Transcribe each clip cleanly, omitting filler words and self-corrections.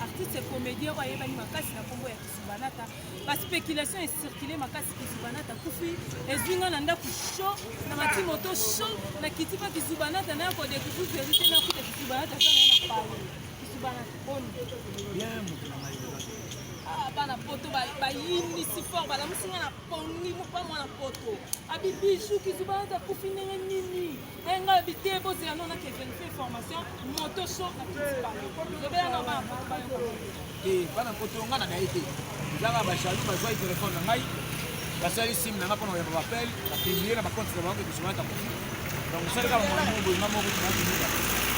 artiste comédien oyo ayebani makasi na kombo ya Kisubanata baspéculation ecircule makasi Kisubanata kufi ezwinga na ndako show na mati moto show na kiti pa Kisubanata na kodécouvrir vérité na kuta Kisubanata sana na pale Kisubanata on bien bana poto bayini si fort bala musinga na pongi mo pa mwana poto abibishu Kisubanata kufi ndenge nini enga bitebo c'est non na que vérifier information moto show na Kisubanata lobela na ba bana poto nga na daite zanga ba chalu ba zoi téléphone na ngai basali sim na ngapo na ya ba appel na publier na ba compte na banque Kisubanata kufi donc ça ka mo mo mamo ko na kumuka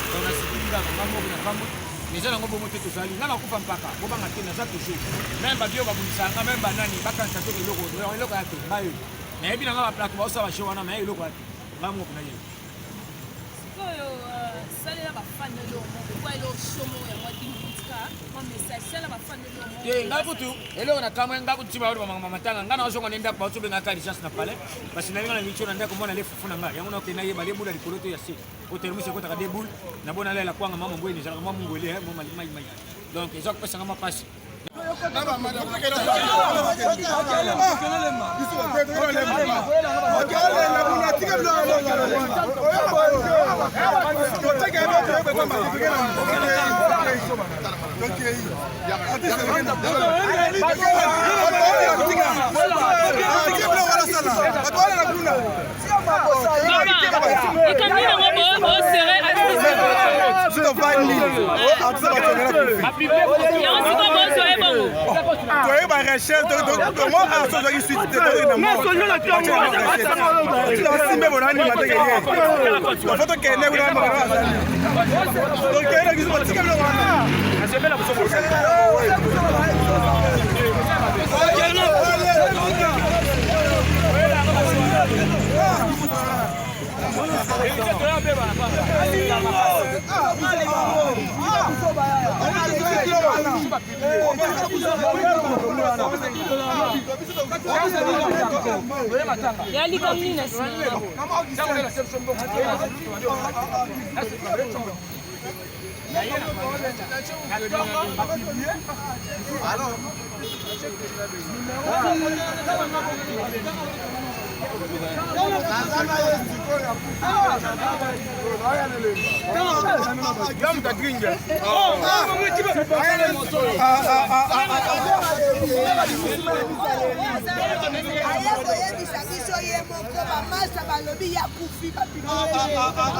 donc na sikiliza mamo ko na fambo mais là on va monter tout ça là on coupe mpaka on va marquer na ça toujours même ba bio ba bulisanga même banani bakanta to eloko eloko yake bayo na yebi na nga ba plaque ba osa ba show wana mais eloko yake mamo ko na yeye koyo salela ba fan lo mo ko elo show ya mwati mutika mo message salela ba fan lo mo ye ngabutu eloko na kamwe ngabutu ba ba mama matanga ngana ozo ngonenda ba ozo benga kali chance na pale parce na ngana micho na ndako mona le fufu na nga yango na okena ye ba le bula likoloto ya se ko termise ko taka de boule na bona lela kwanga mama mbweni zala mama ngole mo mali mai donc ezok pesa ngama pasi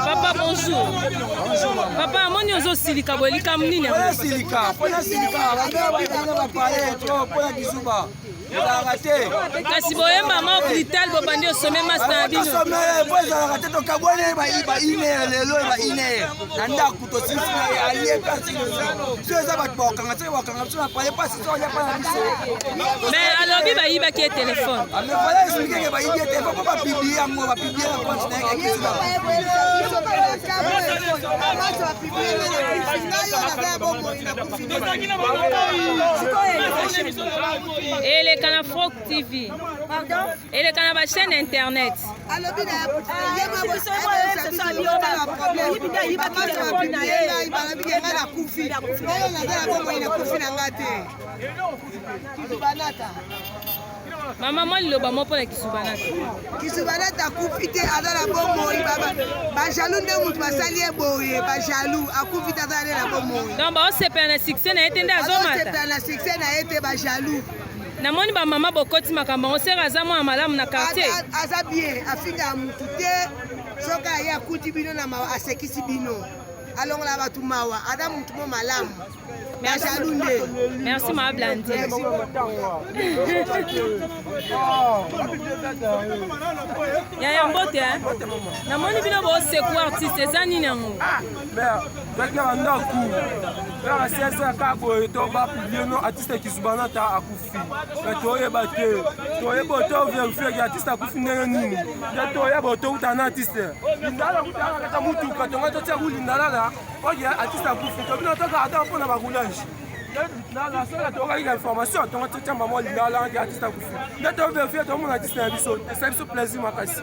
Papa, bonjour. Papa, moi, nous sommes silika, bolika, mnini. Silika, kasi boyemba ma hôpital bobandi osome master na bino osome boza ka to kabone ba ine lelo ba ine na ndaku to sisi na alie kasi so za ba bokanga tse bokanga tse na pale pasi so ya pa na biso mais alobi ba yiba ki téléphone ame fala expliquer ba yiba téléphone ba publier yango ba publier na compte na ekisi ba et les canaux Frog TV. Pardon? Et les canaux chaîne internet. Maman, moi, le bamo pour la Kisubanata. Kisubanata kupite azala bomo ibaba. Ba jaloux de mutu basali boye, ba jaloux akupite azala na bomo. Donc ba se pena succès na etende azomata. Se pena succès na ete ba jaloux. Na moni ba mama bokoti makambo on sera za mo malamu na quartier. Aza bien, afinga mutu te. Soka ya kuti bino na ma asekisi bino. Alongola batu mawa, ada mutu mo malamu. Merci ma Blandine. Ya mbote hein. Na moni bino bo seku artiste zani nango. Mais na ndaku. Na sesa ka boye to ba publier no artiste Kisubanata akufi. Mais to yeba te. To yeba to vérifier artiste akufi ndenge nini. Ya to yeba to utana artiste. Ndala kutana kata mutu katonga to tsa kulindala la. Oye artiste akufi to bino to ka ata pona ba roulage. na sola tokaki ka information tongo totia mama lingala nge artiste akufi nde toverifie tomona artiste na biso esa biso plaisir makasi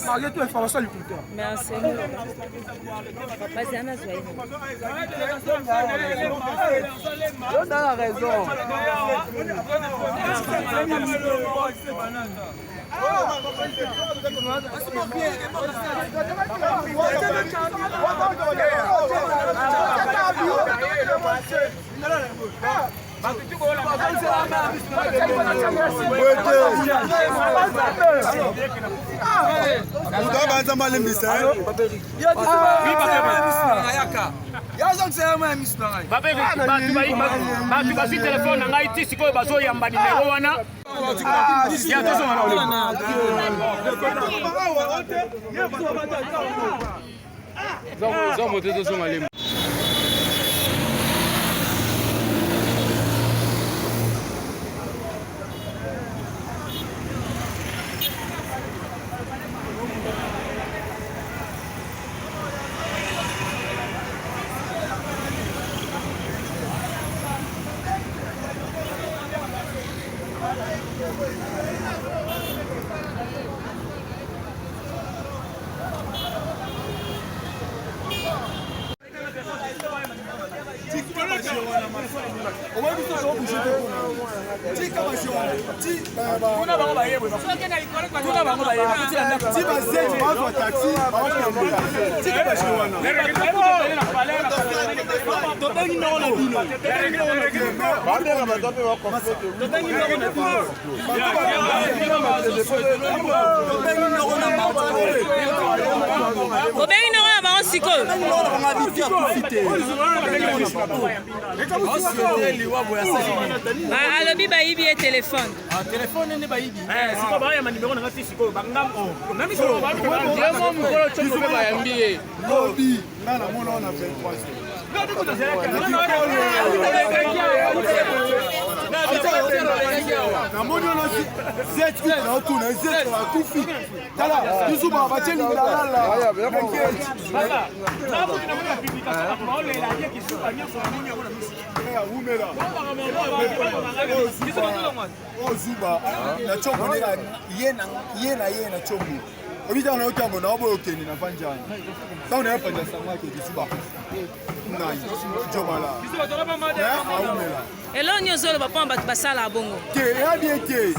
malgré tout information likulteur merci basi ana zwai on a la raison bato bazwi telefone na ngai ti sikoyo bazoyamba nimero wana alobi bayibi ye telefone telefone nde bayibi sikoyo bayamba nimero nanga ti sikoyo bangambo namisolo mokolo condo mpe bayambi ye lobi nga namona wana 23 namoni wana zeti naotuna zeti akufi tala yusuba batie lingala ozuba na chombo neka ye na chombo obita na otango na obo okeni na vanjani ta na yapanja samaki kisuba ngai jomala aumela elo nyonso oloba mpo bato basala bongo eya bien te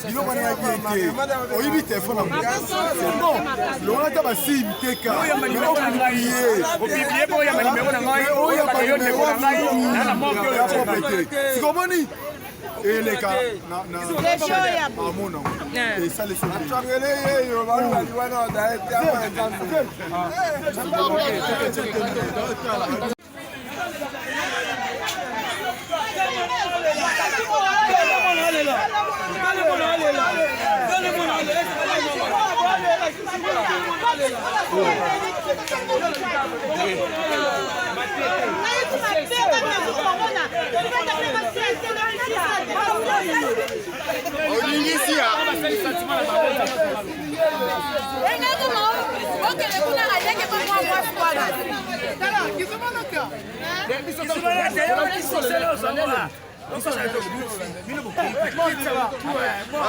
biloko wana ya bien te oyibi telefone yango c'est bon longola ta basimi teka sikomoni eleka amona esalisi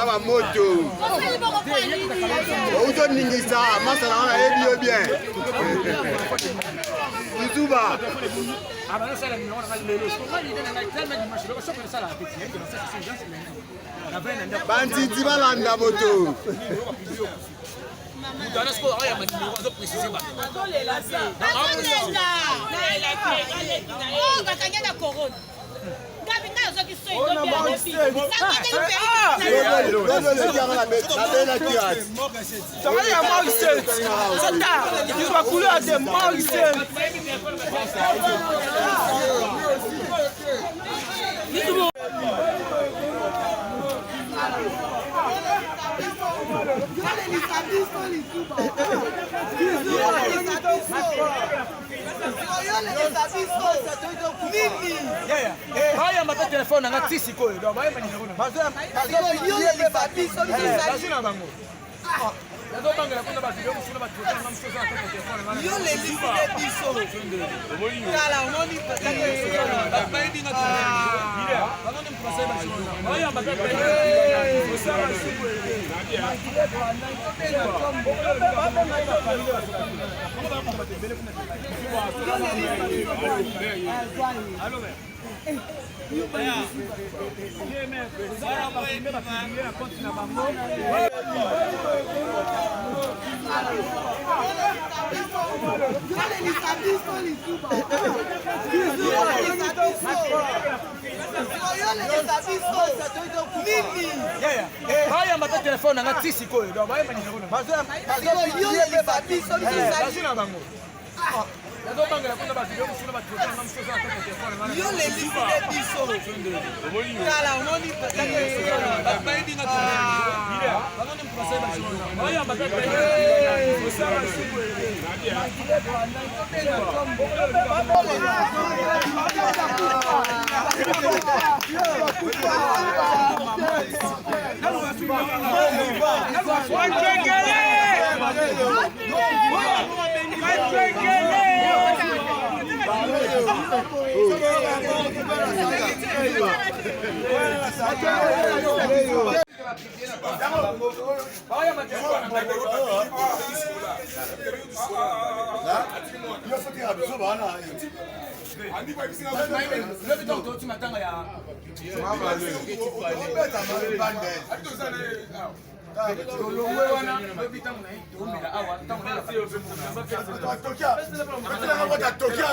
Aba moto. Auto ningisa, masala wana ebio bien. Yusuba. Banditi balanda moto. Haya mata telefone nanga tisi koyo do bayamba ni ngona bazo bazina bango yazo bangela kuna ba video kusuna ba telefone ngam sosa ko telefone ngana yo le biso kala omoni telefone nanga tisi koyo do baye mani kono bazo yazo bangela kuna ba video musuna ba telefone na msoza na telefone yo le biso kala umoni ba baindi na bila banone mproseba shona baye ambata usaba siku Tokia